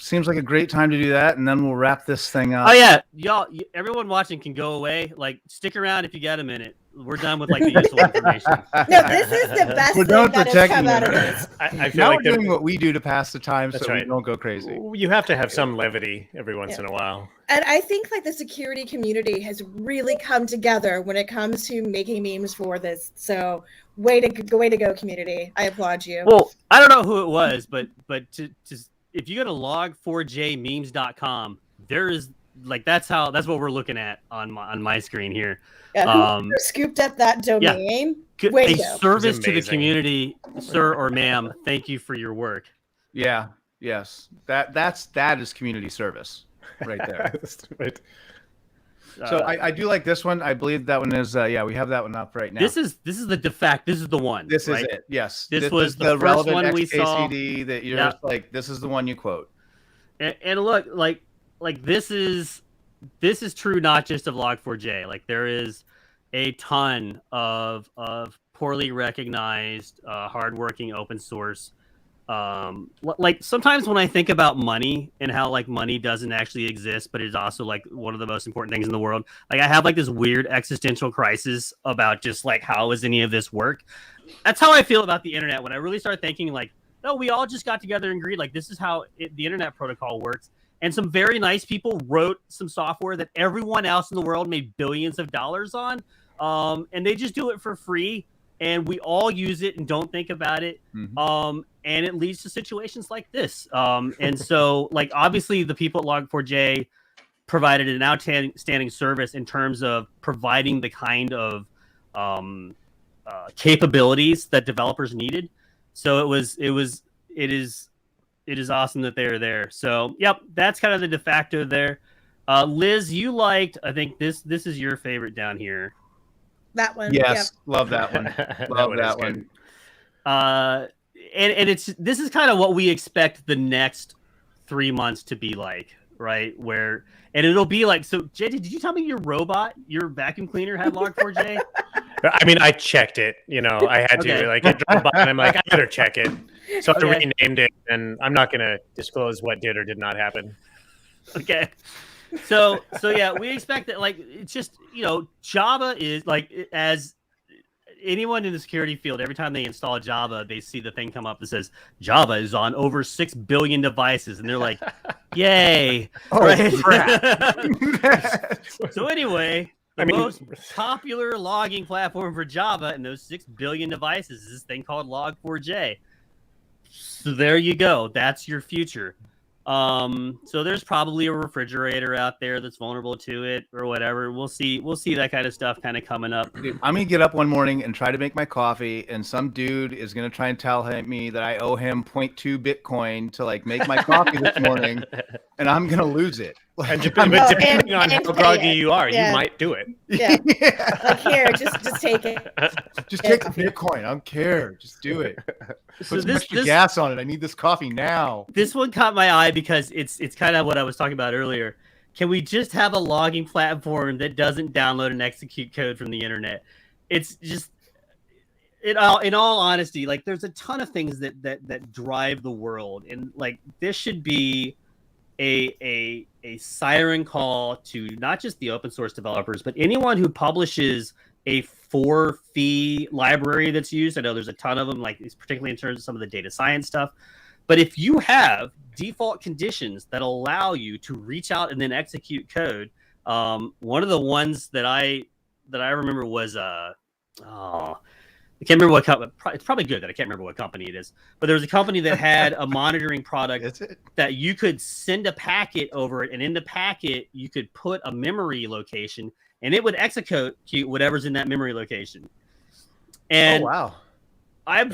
Seems like a great time to do that, and then we'll wrap this thing up. Oh yeah, y'all, everyone watching can go away. Like, stick around if you got a minute. We're done with the useful information. No, this is the best thing that has come out of this. I feel now like we're doing what we do to pass the time, so right. we don't go crazy. You have to have some levity every once in a while. And I think the security community has really come together when it comes to making memes for this. So way to go, community! I applaud you. Well, I don't know who it was, but if you go to log4jmemes.com, there is that's what we're looking at on my screen here. Yeah, who scooped up that domain? Yeah. A service to the community, sir or ma'am. Thank you for your work. Yeah. Yes. That is community service right there. Right. So I do like this one. I believe that one is we have that one up right now. This is the de facto. This is the one. This right? is it. Yes. This was the relevant first one we saw. XKCD that you're just this is the one you quote. And look, like this is true not just of Log4j. Like there is a ton of poorly recognized, hardworking open source. Like sometimes when I think about money and how like money doesn't actually exist, but it's also like one of the most important things in the world. Like I have like this weird existential crisis about just like how does any of this work? That's how I feel about the internet when I really start thinking like, no, we all just got together and agreed like this is how the internet protocol works. And some very nice people wrote some software that everyone else in the world made billions of dollars on, and they just do it for free. And we all use it and don't think about it. Mm-hmm. And it leads to situations like this. And so, like, obviously, the people at Log4j provided an outstanding service in terms of providing the kind of capabilities that developers needed. So it is awesome that they're there. So, yep, that's kind of the de facto there. Liz, you liked, I think this is your favorite down here. That one. Yes, Yep. love that one. Love that one. And this is kind of what we expect the next 3 months to be like, right? Where and it'll be like, so JJ, did you tell me your vacuum cleaner had Log4j? I mean, I checked it. You know, I had to like it drove by, and I'm like, I better check it. So I renamed it, and I'm not going to disclose what did or did not happen. Okay. So yeah, we expect that like it's just, you know, Java is like, as anyone in the security field, every time they install Java, they see the thing come up that says Java is on over 6 billion devices, and they're like, yay. Oh, right? crap. So anyway, the most popular logging platform for Java and those 6 billion devices is this thing called Log4j. So there you go. That's your future. So there's probably a refrigerator out there that's vulnerable to it or whatever. We'll see that kind of stuff kind of coming up. Dude, I'm gonna get up one morning and try to make my coffee, and some dude is gonna try and tell me that I owe him 0.2 Bitcoin to like make my coffee this morning, and I'm gonna lose it. Like, depending on how groggy you are, you might do it. Yeah. Like here, just take it. Just take the Bitcoin. I don't care. Just do it. Put some extra gas on it. I need this coffee now. This one caught my eye because it's kind of what I was talking about earlier. Can we just have a logging platform that doesn't download and execute code from the internet? It's just, in all honesty, like there's a ton of things that drive the world, and like this should be a siren call to not just the open source developers, but anyone who publishes a for-fee library that's used. I know there's a ton of them, like particularly in terms of some of the data science stuff. But if you have default conditions that allow you to reach out and then execute code, one of the ones that I remember was I can't remember what company. It's probably good that I can't remember what company it is. But there was a company that had a monitoring product that you could send a packet over it, and in the packet you could put a memory location, and it would execute whatever's in that memory location. And oh wow, I'm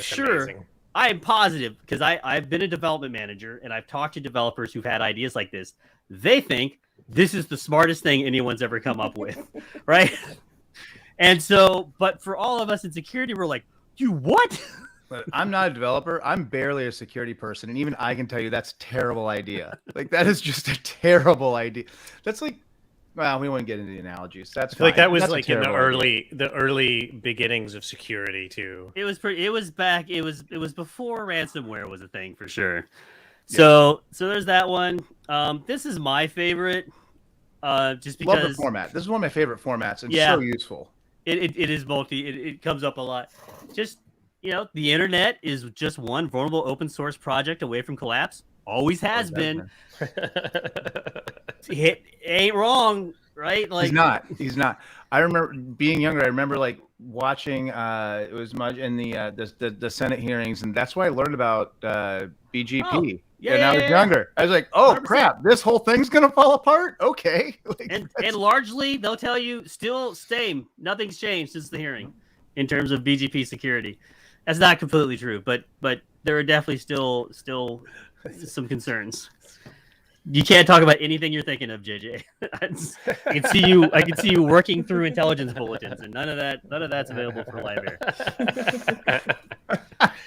positive, because I've been a development manager and I've talked to developers who've had ideas like this. They think this is the smartest thing anyone's ever come up with, right? And so, but for all of us in security, we're like, you what? But I'm not a developer. I'm barely a security person. And even I can tell you that's a terrible idea. Like, that is just a terrible idea. That's like, well, we won't get into the analogies. That's fine. Like that was that's like in the early beginnings of security too. It was before ransomware was a thing for sure. Yeah. So there's that one. This is my favorite. Just because love the format. This is one of my favorite formats. It's so useful. It is multi. It comes up a lot. Just, you know, the internet is just one vulnerable open source project away from collapse. Always has been. It ain't wrong, right? Like He's not. I remember being younger. I remember like watching. It was much in the Senate hearings, and that's why I learned about BGP. Oh. Yeah, and I was younger. I was like, "Oh 100%. Crap! This whole thing's gonna fall apart." Okay, like, and largely they'll tell you still same. Nothing's changed since the hearing in terms of BGP security. That's not completely true, but there are definitely still some concerns. You can't talk about anything you're thinking of, JJ. I can see you working through intelligence bulletins, and none of that's available for live air.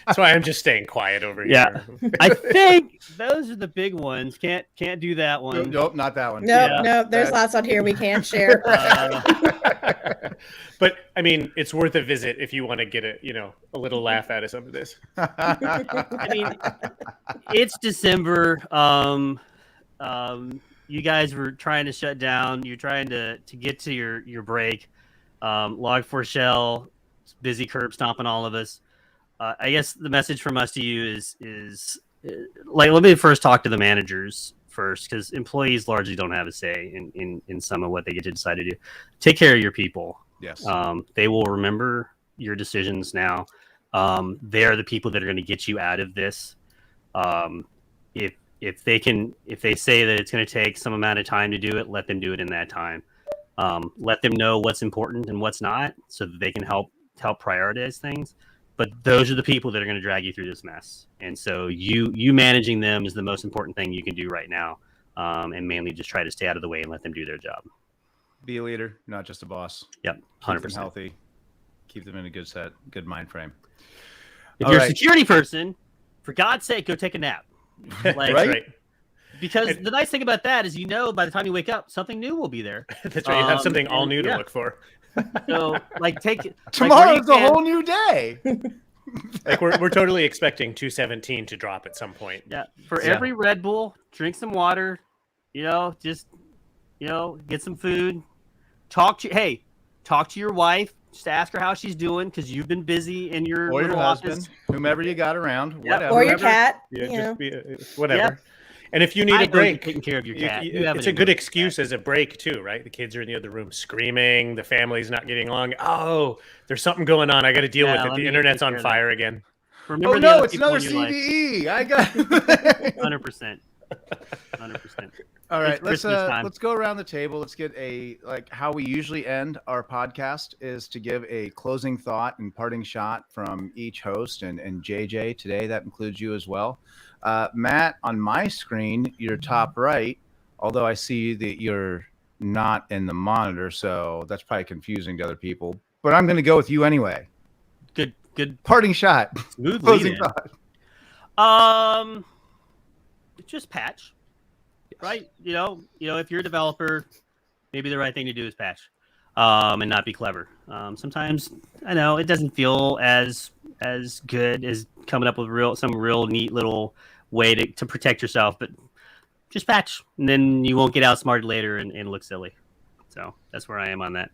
That's why I'm just staying quiet over Yeah. here. I think those are the big ones. Can't do that one. Nope, not that one. Nope, Yeah. nope. There's lots on here we can't share. But I mean, it's worth a visit if you want to get a little laugh out of some of this. I mean, it's December. You guys were trying to shut down. You're trying to get to your break. Log4j, busy curb stomping all of us. I guess the message from us to you is like, let me first talk to the managers first, because employees largely don't have a say in some of what they get to decide to do. Take care of your people. Yes. They will remember your decisions now. They're the people that are going to get you out of this. If they say that it's going to take some amount of time to do it, let them do it in that time. Let them know what's important and what's not, so that they can help prioritize things. But those are the people that are going to drag you through this mess. And so you managing them is the most important thing you can do right now. And mainly just try to stay out of the way and let them do their job. Be a leader, not just a boss. Yep, Keep 100%. them healthy. Keep them in a good mind frame. If All you're a right. security person, for God's sake, go take a nap. Like, Right? Because the nice thing about that is, by the time you wake up, something new will be there. That's right. You have something all new to yeah. look for. So, Tomorrow's a whole new day. Like we're totally expecting 217 to drop at some point. Yeah. For every Red Bull, drink some water. Just get some food. Talk to your wife. Just ask her how she's doing, because you've been busy in your Or your little husband, office. whomever you got around, Yep. whatever. Or your cat. Yeah, just be whatever. Yeah. And if you need I a know break, you're taking care of your cat. You have it's an a good indoor excuse cat. as a break too, right? The kids are in the other room screaming. The family's not getting along. Oh, there's something going on. I got to deal with it. let The me internet's take on care of fire again. Remember Oh the no, other it's people another in your life. CVE. I got 100%. 100%. All right, It's Christmas time. let's go around the table. Let's get how we usually end our podcast is to give a closing thought and parting shot from each host, and JJ today, that includes you as well. Matt, on my screen, you're top right, although I see that you're not in the monitor, so that's probably confusing to other people. But I'm going to go with you anyway. Good. Parting shot. Smooth Closing lead-in. thought. Just patch, right? If you're a developer, maybe the right thing to do is patch, and not be clever. Sometimes I know it doesn't feel as good as coming up with some real neat little way to protect yourself, but just patch, and then you won't get outsmarted later and look silly. So that's where I am on that.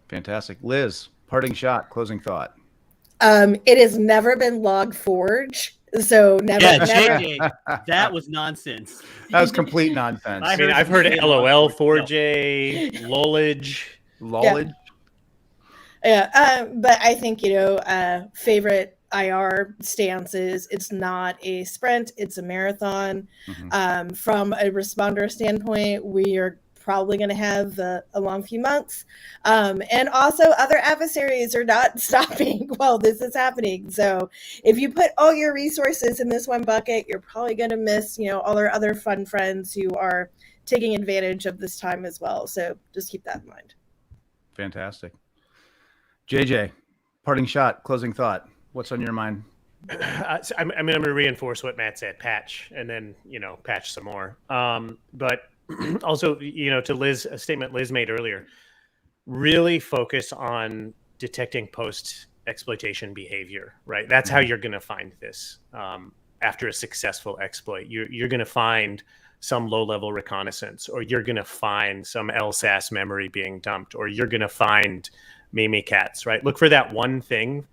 Fantastic. Liz, parting shot, closing thought. It has never been Log4j, so never. JJ, that was nonsense. That was complete nonsense. I mean, I've heard LOL4j, Lollage. Yeah, but I think favorite IR stance is it's not a sprint, it's a marathon. Mm-hmm. From a responder standpoint, we are probably going to have a long few months, and also other adversaries are not stopping while this is happening. So if you put all your resources in this one bucket, you're probably going to miss all our other fun friends who are taking advantage of this time as well. So just keep that in mind. Fantastic. JJ, parting shot, closing thought. What's on your mind? I'm going to reinforce what Matt said. Patch, and then patch some more. But also, to Liz, a statement Liz made earlier, really focus on detecting post-exploitation behavior, right? That's how you're going to find this after a successful exploit. You're going to find some low-level reconnaissance, or you're going to find some LSAS memory being dumped, or you're going to find Mimikatz, right? Look for that one thing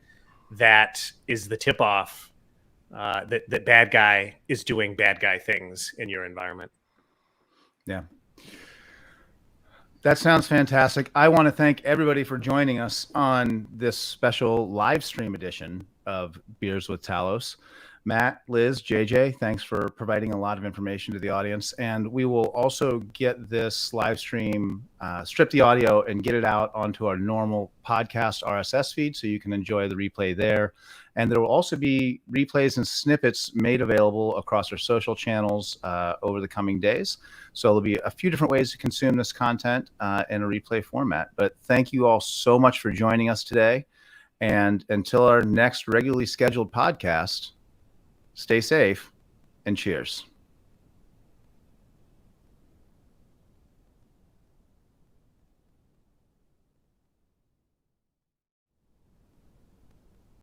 that is the tip-off that bad guy is doing bad guy things in your environment. Yeah. That sounds fantastic. I want to thank everybody for joining us on this special live stream edition of Beers with Talos. Matt, Liz, JJ, thanks for providing a lot of information to the audience. And we will also get this live stream, strip the audio and get it out onto our normal podcast RSS feed so you can enjoy the replay there. And there will also be replays and snippets made available across our social channels over the coming days. So there'll be a few different ways to consume this content in a replay format. But thank you all so much for joining us today. And until our next regularly scheduled podcast, stay safe and cheers.